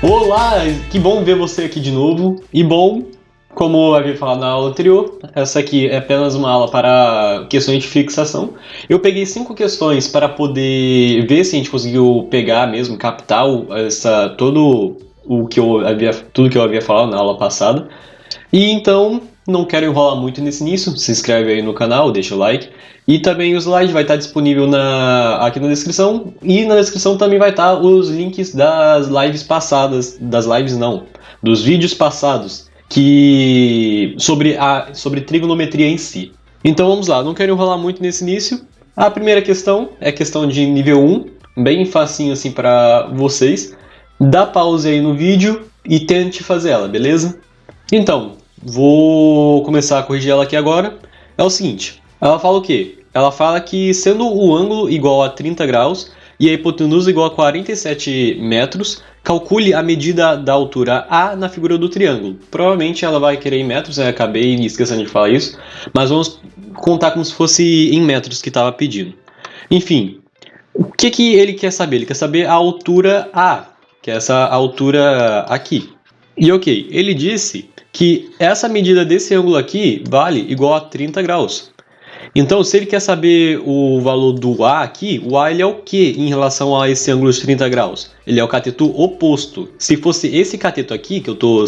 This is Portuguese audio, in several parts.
Olá, que bom ver você aqui de novo. E bom, como eu havia falado na aula anterior, essa aqui é apenas uma aula para questões de fixação. Eu peguei 5 questões para poder ver se a gente conseguiu pegar mesmo, captar tudo que eu havia falado na aula passada. E então, não quero enrolar muito nesse início, se inscreve aí no canal, deixa o like. E também o slide vai estar disponível aqui na descrição. E na descrição também vai estar os links das lives passadas. Das lives não, dos vídeos passados sobre trigonometria em si. Então vamos lá, não quero enrolar muito nesse início. A primeira questão é questão de nível 1, bem facinho assim para vocês. Dá pause aí no vídeo e tente fazer ela, beleza? Então, vou começar a corrigir ela aqui agora. É o seguinte, ela fala o quê? Ela fala que sendo o ângulo igual a 30 graus e a hipotenusa igual a 47 metros, calcule a medida da altura A na figura do triângulo. Provavelmente ela vai querer em metros, eu acabei esquecendo de falar isso, mas vamos contar como se fosse em metros que estava pedindo. Enfim, o que ele quer saber? Ele quer saber a altura A, que é essa altura aqui. E ok, ele disse que essa medida desse ângulo aqui vale igual a 30 graus. Então, se ele quer saber o valor do A aqui, o A ele é o que em relação a esse ângulo de 30 graus? Ele é o cateto oposto. Se fosse esse cateto aqui que eu estou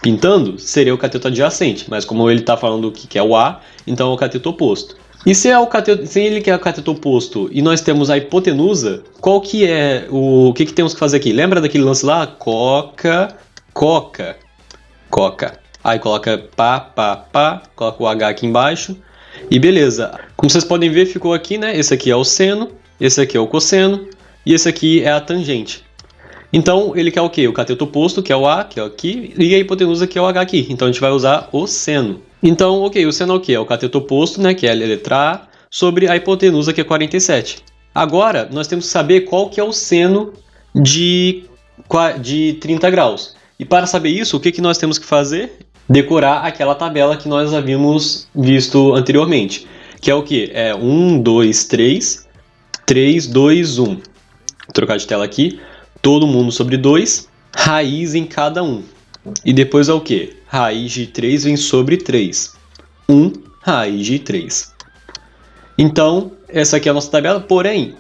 pintando, seria o cateto adjacente. Mas como ele está falando que é o A, então é o cateto oposto. E se ele quer o cateto oposto e nós temos a hipotenusa, qual que é o que temos que fazer aqui? Lembra daquele lance lá? Coca. Aí coloca pá, coloca o H aqui embaixo. E beleza. Como vocês podem ver, ficou aqui, né? Esse aqui é o seno, esse aqui é o cosseno e esse aqui é a tangente. Então, ele quer o quê? O cateto oposto, que é o A, que é aqui, e a hipotenusa, que é o H aqui. Então, a gente vai usar o seno. Então, ok, o seno é o quê? É o cateto oposto, né? Que é a letra A, sobre a hipotenusa, que é 47. Agora, nós temos que saber qual que é o seno de 30 graus. E para saber isso, o que nós temos que fazer? Decorar aquela tabela que nós havíamos visto anteriormente. Que é o quê? É 1, 2, 3, 3, 2, 1. Vou trocar de tela aqui. Todo mundo sobre 2, raiz em cada um. E depois é o quê? Raiz de 3 vem sobre 3. 1, raiz de 3. Então, essa aqui é a nossa tabela. Porém,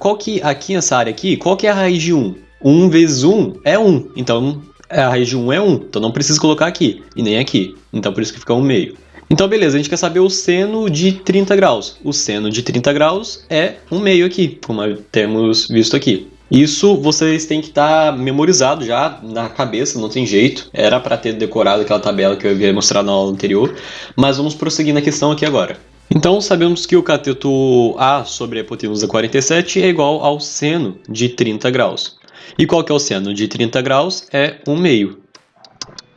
aqui nessa área aqui, qual que é a raiz de 1? 1 vezes 1 é 1. Então, a raiz de 1 é 1. Então, não precisa colocar aqui. E nem aqui. Então, por isso que fica 1 meio. Então, beleza. A gente quer saber o seno de 30 graus. O seno de 30 graus é 1 meio aqui, como temos visto aqui. Isso vocês têm que estar memorizado já na cabeça, não tem jeito. Era para ter decorado aquela tabela que eu havia mostrado na aula anterior. Mas vamos prosseguir na questão aqui agora. Então, sabemos que o cateto A sobre a hipotenusa 47 é igual ao seno de 30 graus. E qual que é o seno de 30 graus? É 1 meio.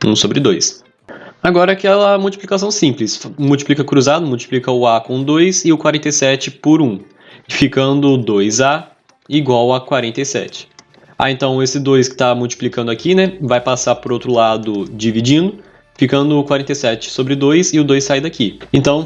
1 sobre 2. Agora aquela multiplicação simples. Multiplica cruzado, multiplica o A com 2 e o 47 por 1. Ficando 2A igual a 47. Então esse 2 que está multiplicando aqui, né, vai passar para o outro lado dividindo, ficando 47 sobre 2 e o 2 sai daqui. Então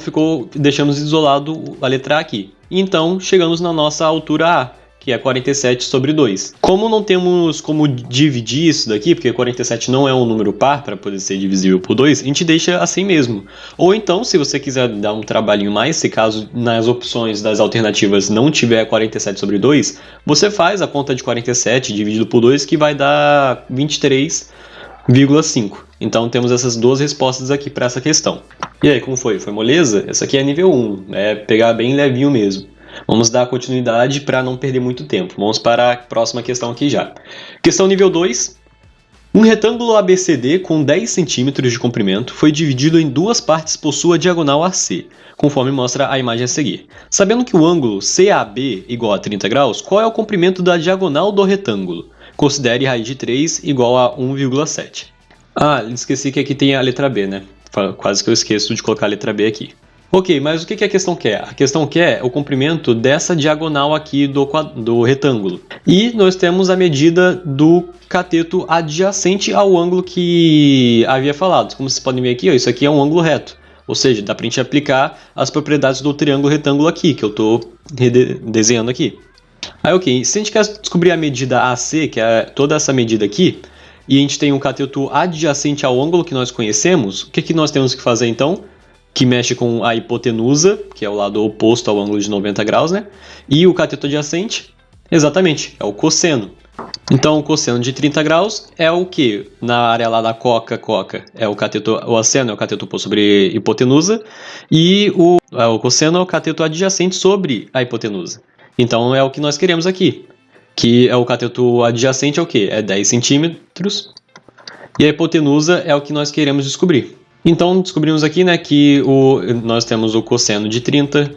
deixamos isolado a letra A aqui. Então chegamos na nossa altura A, que é 47 sobre 2. Como não temos como dividir isso daqui, porque 47 não é um número par para poder ser divisível por 2, a gente deixa assim mesmo. Ou então, se você quiser dar um trabalhinho mais, se caso nas opções das alternativas não tiver 47 sobre 2, você faz a conta de 47 dividido por 2, que vai dar 23,5. Então temos essas duas respostas aqui para essa questão. E aí, como foi? Foi moleza? Essa aqui é nível 1, é pegar bem levinho mesmo. Vamos dar continuidade para não perder muito tempo. Vamos para a próxima questão aqui já. Questão nível 2. Um retângulo ABCD com 10 centímetros de comprimento foi dividido em duas partes por sua diagonal AC, conforme mostra a imagem a seguir. Sabendo que o ângulo CAB igual a 30 graus, qual é o comprimento da diagonal do retângulo? Considere raiz de 3 igual a 1,7. Esqueci que aqui tem a letra B, né? Quase que eu esqueço de colocar a letra B aqui. Ok, mas o que a questão quer? A questão quer o comprimento dessa diagonal aqui do retângulo. E nós temos a medida do cateto adjacente ao ângulo que havia falado. Como vocês podem ver aqui, isso aqui é um ângulo reto. Ou seja, dá para a gente aplicar as propriedades do triângulo retângulo aqui, que eu estou desenhando aqui. Ok, se a gente quer descobrir a medida AC, que é toda essa medida aqui, e a gente tem um cateto adjacente ao ângulo que nós conhecemos, o que nós temos que fazer então? Que mexe com a hipotenusa, que é o lado oposto ao ângulo de 90 graus, né? E o cateto adjacente, exatamente, é o cosseno. Então, o cosseno de 30 graus é o que? Na área lá da coca, é o cateto, o asseno é o cateto oposto sobre hipotenusa, e o cosseno é o cateto adjacente sobre a hipotenusa. Então, é o que nós queremos aqui, que é o cateto adjacente é o que? É 10 centímetros, e a hipotenusa é o que nós queremos descobrir. Então, descobrimos aqui, né, que nós temos o cosseno de 30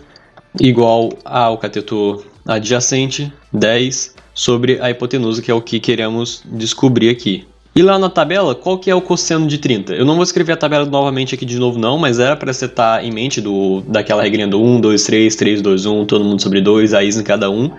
igual ao cateto adjacente, 10, sobre a hipotenusa, que é o que queremos descobrir aqui. E lá na tabela, qual que é o cosseno de 30? Eu não vou escrever a tabela novamente aqui de novo não, mas era para você estar em mente daquela regrinha do 1, 2, 3, 3, 2, 1, todo mundo sobre 2, raiz em cada um,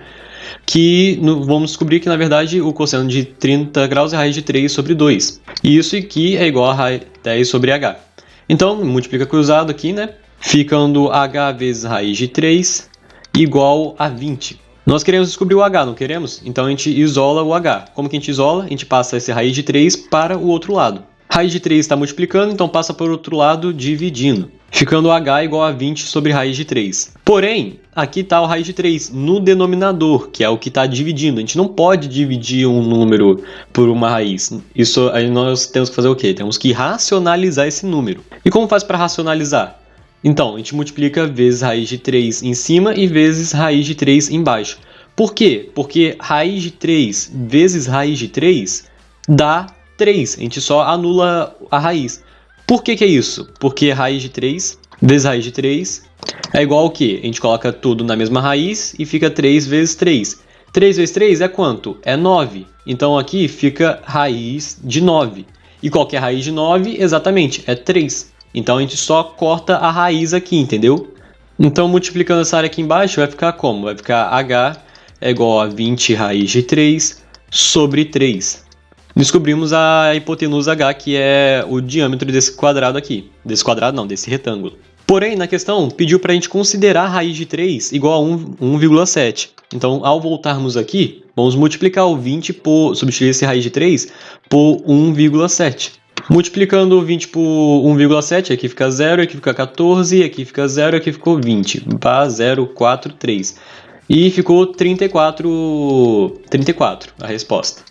que vamos descobrir que, na verdade, o cosseno de 30 graus é raiz de 3 sobre 2. E isso aqui é igual a 10 sobre h. Então, multiplica cruzado aqui, né? Ficando h vezes raiz de 3 igual a 20. Nós queremos descobrir o h, não queremos? Então, a gente isola o h. Como que a gente isola? A gente passa esse raiz de 3 para o outro lado. Raiz de 3 está multiplicando, então passa para o outro lado dividindo. Ficando h igual a 20 sobre raiz de 3. Porém, aqui está o raiz de 3 no denominador, que é o que está dividindo. A gente não pode dividir um número por uma raiz. Isso aí nós temos que fazer o quê? Temos que racionalizar esse número. E como faz para racionalizar? Então, a gente multiplica vezes raiz de 3 em cima e vezes raiz de 3 embaixo. Por quê? Porque raiz de 3 vezes raiz de 3 dá 3. A gente só anula a raiz. Por que é isso? Porque raiz de 3 vezes raiz de 3 é igual ao quê? A gente coloca tudo na mesma raiz e fica 3 vezes 3. 3 vezes 3 é quanto? É 9. Então aqui fica raiz de 9. E qual que é a raiz de 9? Exatamente, é 3. Então a gente só corta a raiz aqui, entendeu? Então multiplicando essa área aqui embaixo vai ficar como? Vai ficar h é igual a 20 raiz de 3 sobre 3. Descobrimos a hipotenusa h, que é o diâmetro desse quadrado aqui. Desse quadrado não, desse retângulo. Porém, na questão, pediu para a gente considerar a raiz de 3 igual a 1,7. Então, ao voltarmos aqui, vamos multiplicar o 20 por... substituir esse raiz de 3 por 1,7. Multiplicando 20 por 1,7, aqui fica 0, aqui fica 14, aqui fica 0, aqui ficou 20. Pá, 0, 4, 3. E ficou 34 a resposta.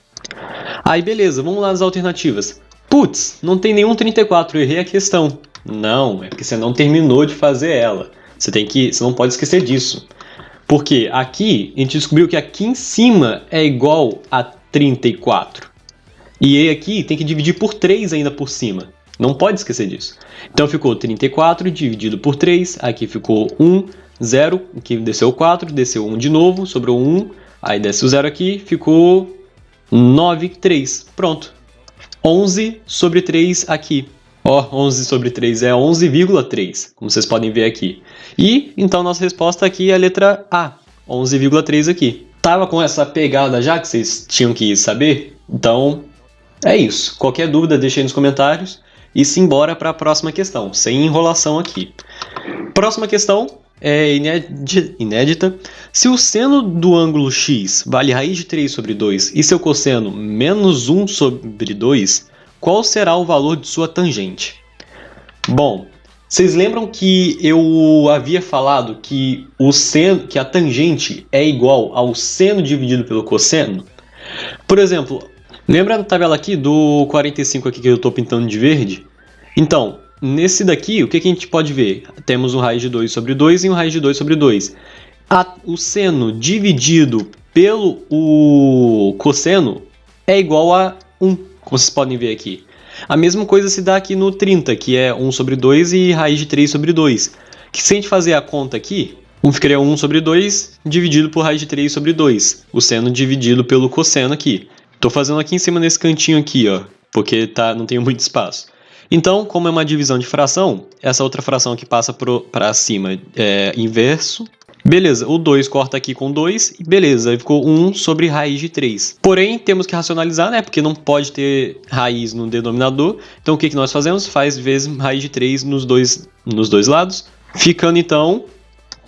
Aí beleza, vamos lá nas alternativas. Putz, não tem nenhum 34, eu errei a questão. Não, é porque você não terminou de fazer ela. Você não pode esquecer disso. Porque aqui, a gente descobriu que aqui em cima é igual a 34. E aqui tem que dividir por 3 ainda por cima. Não pode esquecer disso. Então ficou 34 dividido por 3. Aqui ficou 1, 0. Aqui desceu 4, desceu 1 de novo. Sobrou 1. Aí desce o 0 aqui. Ficou 9, 3. Pronto. 11 sobre 3 aqui. Ó, 11 sobre 3 é 11,3. Como vocês podem ver aqui. E então nossa resposta aqui é a letra A. 11,3 aqui. Tava com essa pegada já que vocês tinham que saber? Então... é isso. Qualquer dúvida, deixa aí nos comentários e simbora para a próxima questão, sem enrolação aqui. Próxima questão é inédita. Se o seno do ângulo x vale raiz de 3 sobre 2 e seu cosseno menos 1 sobre 2, qual será o valor de sua tangente? Bom, vocês lembram que eu havia falado que que a tangente é igual ao seno dividido pelo cosseno? Por exemplo... lembra da tabela aqui do 45 aqui que eu estou pintando de verde? Então, nesse daqui, o que a gente pode ver? Temos um raiz de 2 sobre 2 e um raiz de 2 sobre 2. O seno dividido pelo cosseno é igual a 1, como vocês podem ver aqui. A mesma coisa se dá aqui no 30, que é 1 sobre 2 e raiz de 3 sobre 2. Que se a gente fazer a conta aqui, ficaria 1 sobre 2 dividido por raiz de 3 sobre 2. O seno dividido pelo cosseno aqui. Estou fazendo aqui em cima nesse cantinho aqui, ó, porque não tem muito espaço. Então, como é uma divisão de fração, essa outra fração que passa para cima é inverso. Beleza, o 2 corta aqui com 2 e beleza, aí ficou 1 sobre raiz de 3. Porém, temos que racionalizar, né, porque não pode ter raiz no denominador. Então, o que nós fazemos? Faz vezes raiz de 3 nos dois lados, ficando então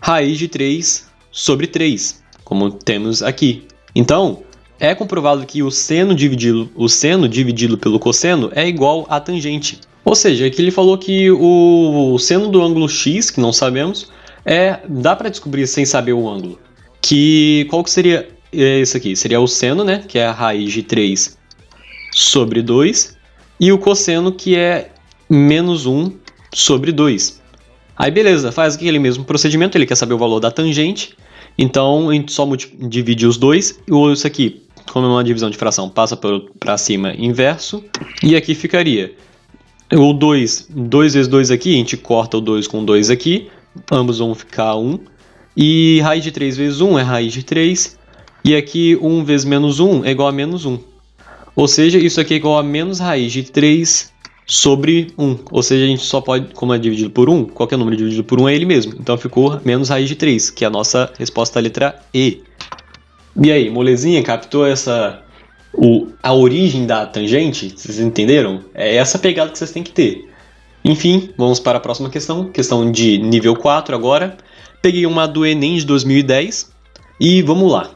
raiz de 3 sobre 3, como temos aqui. Então... é comprovado que o seno dividido pelo cosseno é igual a tangente. Ou seja, aqui ele falou que o seno do ângulo x, que não sabemos, dá para descobrir sem saber o ângulo. Qual que seria esse aqui? Seria o seno, né, que é a raiz de 3 sobre 2, e o cosseno, que é menos 1 sobre 2. Aí beleza, faz aquele mesmo procedimento, ele quer saber o valor da tangente, então a gente só divide os dois, e isso aqui, como é uma divisão de fração, passa para cima inverso, e aqui ficaria o 2 vezes 2 aqui, a gente corta o 2 com 2 aqui, ambos vão ficar 1, e raiz de 3 vezes 1 é raiz de 3, e aqui 1 vezes menos 1 é igual a menos 1. Ou seja, isso aqui é igual a menos raiz de 3 sobre 1. Ou seja, a gente só pode, como é dividido por 1, qualquer número dividido por 1 é ele mesmo. Então ficou menos raiz de 3, que é a nossa resposta à letra E. E aí, molezinha, captou a origem da tangente? Vocês entenderam? É essa pegada que vocês têm que ter. Enfim, vamos para a próxima questão. Questão de nível 4 agora. Peguei uma do Enem de 2010 e vamos lá.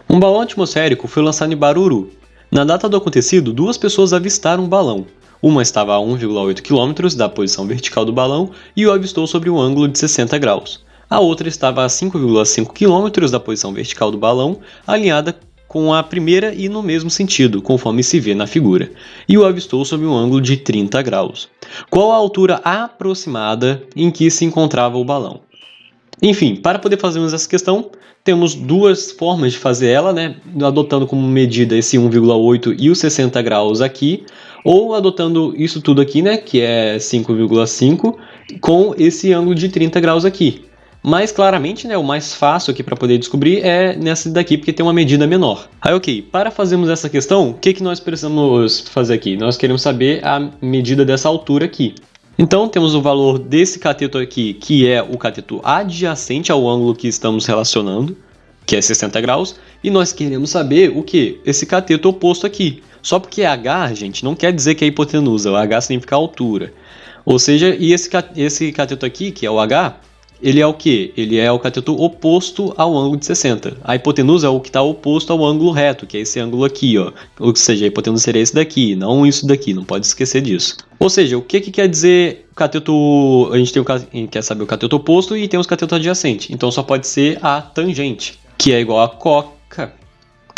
Um balão atmosférico foi lançado em Baruru. Na data do acontecido, 2 pessoas avistaram o balão. Uma estava a 1,8 km da posição vertical do balão e o avistou sobre um ângulo de 60 graus. A outra estava a 5,5 km da posição vertical do balão, alinhada com a primeira e no mesmo sentido, conforme se vê na figura, e o avistou sob um ângulo de 30 graus. Qual a altura aproximada em que se encontrava o balão? Enfim, para poder fazermos essa questão, temos duas formas de fazer ela, né? Adotando como medida esse 1,8 e os 60 graus aqui, ou adotando isso tudo aqui, né? Que é 5,5, com esse ângulo de 30 graus aqui. Mas claramente, né, o mais fácil aqui para poder descobrir é nessa daqui, porque tem uma medida menor. Aí, ok, para fazermos essa questão, o que nós precisamos fazer aqui? Nós queremos saber a medida dessa altura aqui. Então, temos o valor desse cateto aqui, que é o cateto adjacente ao ângulo que estamos relacionando, que é 60 graus, e nós queremos saber o que? Esse cateto oposto aqui. Só porque é H, gente, não quer dizer que é hipotenusa, o H significa altura. Ou seja, e esse cateto aqui, que é o H, ele é o quê? Ele é o cateto oposto ao ângulo de 60. A hipotenusa é o que está oposto ao ângulo reto, que é esse ângulo aqui, ó. Ou seja, a hipotenusa seria esse daqui, não isso daqui, não pode esquecer disso. Ou seja, o que quer dizer cateto... A gente quer saber o cateto oposto e tem os catetos adjacentes. Então só pode ser a tangente, que é igual a coca,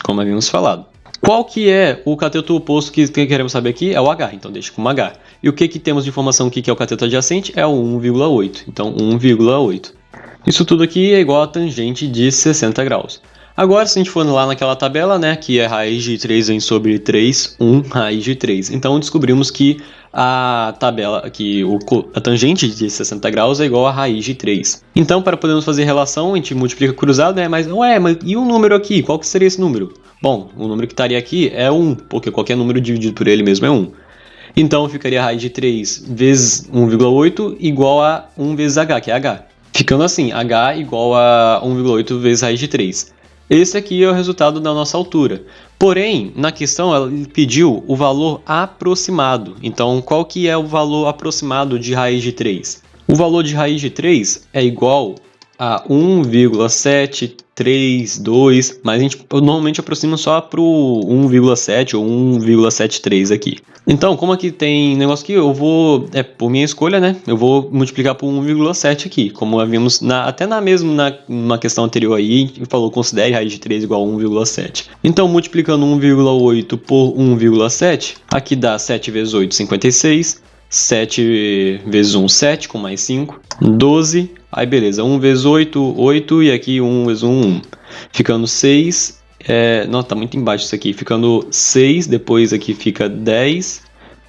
como havíamos falado. Qual que é o cateto oposto que queremos saber aqui? É o H, então deixa como H. E o que temos de informação aqui que é o cateto adjacente? É o 1,8. Então 1,8. Isso tudo aqui é igual a tangente de 60 graus. Agora, se a gente for lá naquela tabela, né, que é raiz de 3 em sobre 3, 1 raiz de 3. Então descobrimos que a tabela, que a tangente de 60 graus é igual a raiz de 3. Então, para podermos fazer relação, a gente multiplica cruzado, né? Mas e o número aqui? Qual que seria esse número? Bom, o número que estaria aqui é 1, porque qualquer número dividido por ele mesmo é 1. Então, ficaria a raiz de 3 vezes 1,8 igual a 1 vezes h, que é h. Ficando assim, h igual a 1,8 vezes raiz de 3. Esse aqui é o resultado da nossa altura. Porém, na questão, ela pediu o valor aproximado. Então, qual que é o valor aproximado de raiz de 3? O valor de raiz de 3 é igual a 1,732, mas a gente normalmente aproxima só para o 1,7 ou 1,73 aqui. Então, como aqui tem negócio aqui, eu vou, por minha escolha, né? Eu vou multiplicar por 1,7 aqui, como havíamos até numa questão anterior aí, que falou considere raiz de 3 igual a 1,7. Então, multiplicando 1,8 por 1,7, aqui dá 7 vezes 8, 56. 7 vezes 1, 7, com mais 5, 12. Aí beleza, 1 vezes 8, 8, e aqui 1 vezes 1, 1. Ficando 6, não, tá muito embaixo isso aqui. Ficando 6, depois aqui fica 10,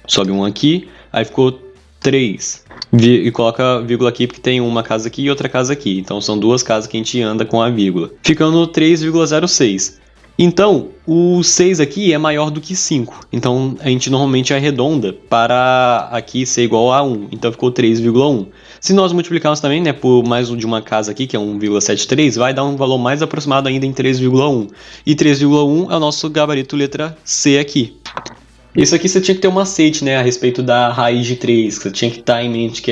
sobe 1 aqui, aí ficou 3. E coloca vírgula aqui porque tem uma casa aqui e outra casa aqui. Então são duas casas que a gente anda com a vírgula. Ficando 3,06. Então, o 6 aqui é maior do que 5. Então, a gente normalmente arredonda para aqui ser igual a 1. Então, ficou 3,1. Se nós multiplicarmos também, né, por mais de uma casa aqui, que é 1,73, vai dar um valor mais aproximado ainda em 3,1. E 3,1 é o nosso gabarito letra C aqui. Isso aqui você tinha que ter um macete, né, a respeito da raiz de 3, que você tinha que estar em mente que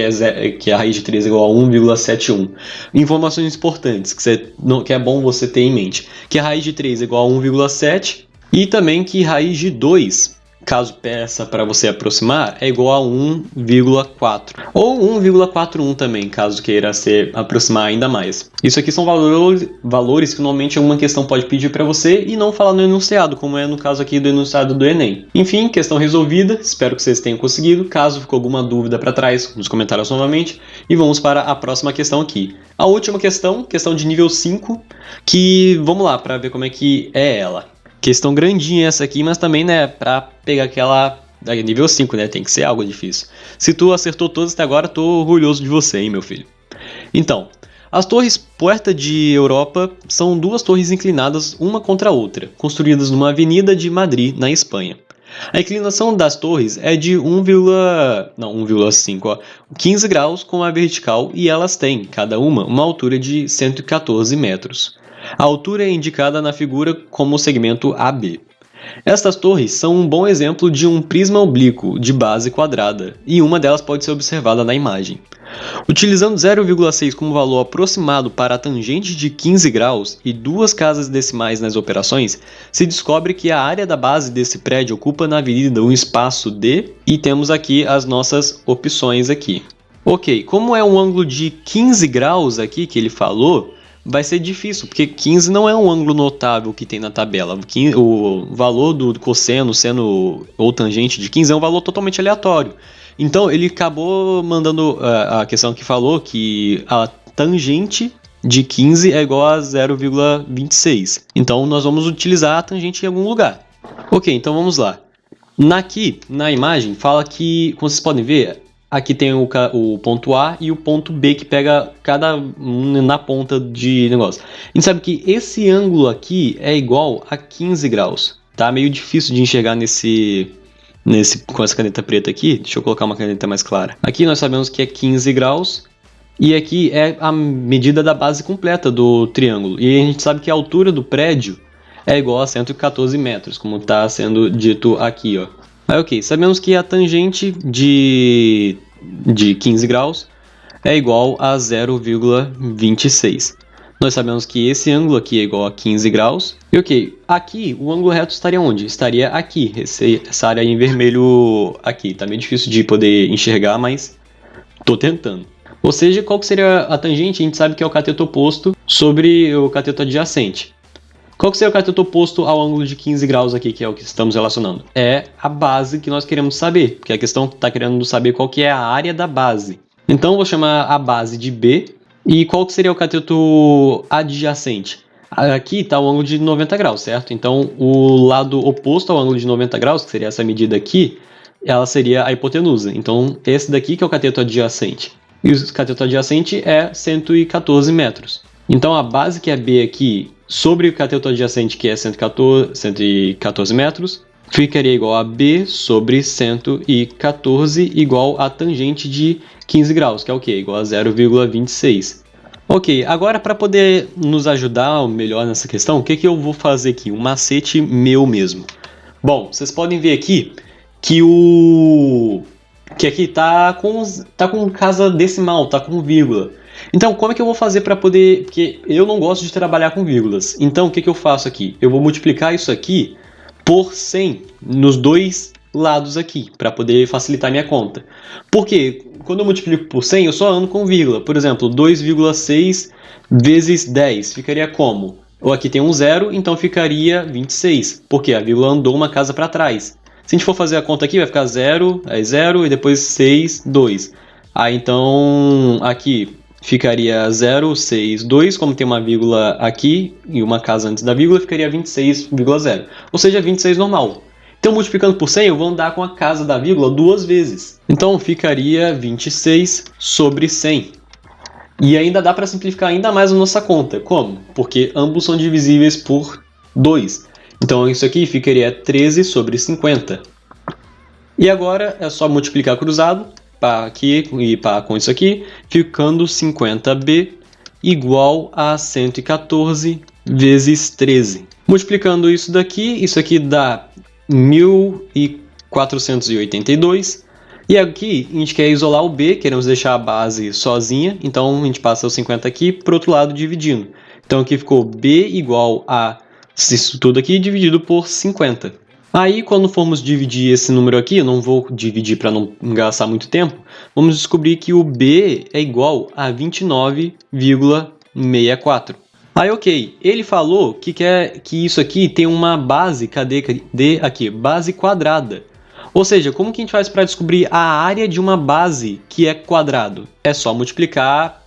a raiz de 3 é igual a 1,71. Informações importantes que é bom você ter em mente. Que a raiz de 3 é igual a 1,7 E também que raiz de 2, caso peça para você aproximar, é igual a 1,4. Ou 1,41 também, caso queira se aproximar ainda mais. Isso aqui são valores que normalmente uma questão pode pedir para você e não falar no enunciado, como é no caso aqui do enunciado do Enem. Enfim, questão resolvida, espero que vocês tenham conseguido. Caso ficou alguma dúvida para trás, nos comentários novamente. E vamos para a próxima questão aqui. A última questão de nível 5, que vamos lá para ver como é que é ela. Questão grandinha essa aqui, mas também, né, pra pegar aquela nível 5, né, tem que ser algo difícil. Se tu acertou todas até agora, tô orgulhoso de você, hein, meu filho. Então, as torres Puerta de Europa são duas torres inclinadas uma contra a outra, construídas numa avenida de Madrid, na Espanha. A inclinação das torres é de 15 graus com a vertical e elas têm, cada uma altura de 114 metros. A altura é indicada na figura como segmento AB. Estas torres são um bom exemplo de um prisma oblíquo de base quadrada, e uma delas pode ser observada na imagem. Utilizando 0,6 como valor aproximado para a tangente de 15 graus e duas casas decimais nas operações, se descobre que a área da base desse prédio ocupa na avenida um espaço de... e temos aqui as nossas opções aqui. Ok, como é um ângulo de 15 graus aqui que ele falou, vai ser difícil, porque 15 não é um ângulo notável que tem na tabela. O valor do cosseno, seno ou tangente de 15 é um valor totalmente aleatório. Então ele acabou mandando a questão que falou que a tangente de 15 é igual a 0,26. Então nós vamos utilizar a tangente em algum lugar. Ok, então vamos lá. Aqui na imagem fala que, como vocês podem ver, aqui tem o ponto A e o ponto B que pega cada um na ponta de negócio. A gente sabe que esse ângulo aqui é igual a 15 graus. Tá meio difícil de enxergar com essa caneta preta aqui. Deixa eu colocar uma caneta mais clara. Aqui nós sabemos que é 15 graus. E aqui é a medida da base completa do triângulo. E a gente sabe que a altura do prédio é igual a 114 metros, como está sendo dito aqui, ó. Aí, ok, sabemos que a tangente de 15 graus é igual a 0,26. Nós sabemos que esse ângulo aqui é igual a 15 graus. E ok, aqui o ângulo reto estaria onde? Estaria aqui, essa área em vermelho aqui. Tá meio difícil de poder enxergar, mas tô tentando. Ou seja, qual que seria a tangente? A gente sabe que é o cateto oposto sobre o cateto adjacente. Qual que seria o cateto oposto ao ângulo de 15 graus aqui, que é o que estamos relacionando? É a base que nós queremos saber, porque a questão está querendo saber qual que é a área da base. Então, eu vou chamar a base de B. E qual que seria o cateto adjacente? Aqui está o ângulo de 90 graus, certo? Então, o lado oposto ao ângulo de 90 graus, que seria essa medida aqui, ela seria a hipotenusa. Então, esse daqui que é o cateto adjacente. E o cateto adjacente é 114 metros. Então, a base que é B aqui, sobre o cateto adjacente, que é 114 metros, ficaria igual a B sobre 114 igual a tangente de 15 graus, que é o quê? Igual a 0,26. Ok, agora para poder nos ajudar melhor nessa questão, o que eu vou fazer aqui? Um macete meu mesmo. Bom, vocês podem ver aqui que aqui tá com casa decimal, tá com vírgula. Então, como é que eu vou fazer para poder... Porque eu não gosto de trabalhar com vírgulas. Então, o que eu faço aqui? Eu vou multiplicar isso aqui por 100 nos dois lados aqui, para poder facilitar minha conta. Porque quando eu multiplico por 100, eu só ando com vírgula. Por exemplo, 2,6 vezes 10 ficaria como? Ou aqui tem um zero, então ficaria 26. Porque a vírgula andou uma casa para trás. Se a gente for fazer a conta aqui, vai ficar 0, aí 0 e depois 6, 2. Aí então, aqui ficaria 0, 6, 2, como tem uma vírgula aqui e uma casa antes da vírgula, ficaria 26,0. Ou seja, 26 normal. Então, multiplicando por 100, eu vou andar com a casa da vírgula duas vezes. Então, ficaria 26 sobre 100. E ainda dá para simplificar ainda mais a nossa conta. Como? Porque ambos são divisíveis por 2. Então, isso aqui ficaria 13 sobre 50. E agora é só multiplicar cruzado. Aqui e com isso aqui, ficando 50b igual a 114 vezes 13. Multiplicando isso aqui dá 1482. E aqui a gente quer isolar o b, queremos deixar a base sozinha, então a gente passa o 50 aqui, para o outro lado dividindo. Então aqui ficou b igual a Isso tudo aqui dividido por 50. Aí, quando formos dividir esse número aqui, eu não vou dividir para não gastar muito tempo, vamos descobrir que o B é igual a 29,64. Aí, ok, ele falou que quer que isso aqui tem uma base, cadê aqui? Base quadrada. Ou seja, como que a gente faz para descobrir a área de uma base que é quadrado? É só multiplicar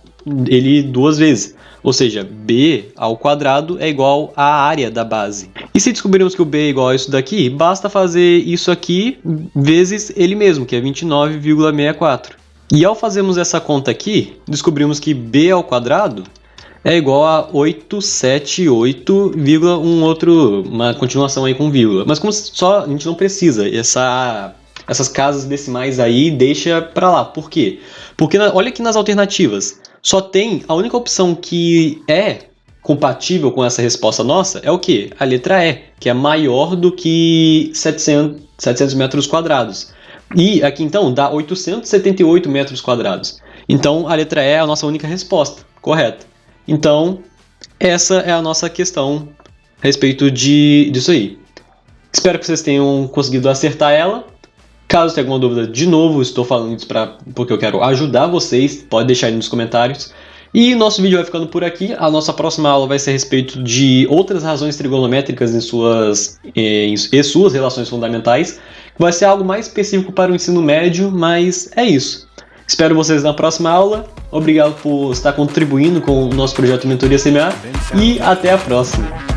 ele duas vezes. Ou seja, b ao quadrado é igual à área da base. E se descobrirmos que o b é igual a isso daqui, basta fazer isso aqui vezes ele mesmo, que é 29,64. E ao fazermos essa conta aqui, descobrimos que b ao quadrado é igual a 878, uma continuação aí com vírgula. Mas como só a gente não precisa, essas casas decimais aí deixa pra lá. Por quê? Porque olha aqui nas alternativas, só tem a única opção que é compatível com essa resposta nossa é o quê? A letra E, que é maior do que 700 metros quadrados. E aqui então dá 878 metros quadrados. Então a letra E é a nossa única resposta, correta. Então, essa é a nossa questão a respeito disso aí. Espero que vocês tenham conseguido acertar ela. Caso tenha alguma dúvida, de novo, estou falando isso porque eu quero ajudar vocês. Pode deixar aí nos comentários. E nosso vídeo vai ficando por aqui. A nossa próxima aula vai ser a respeito de outras razões trigonométricas e suas relações fundamentais. Vai ser algo mais específico para o ensino médio, mas é isso. Espero vocês na próxima aula. Obrigado por estar contribuindo com o nosso projeto Mentoria CMA e até a próxima.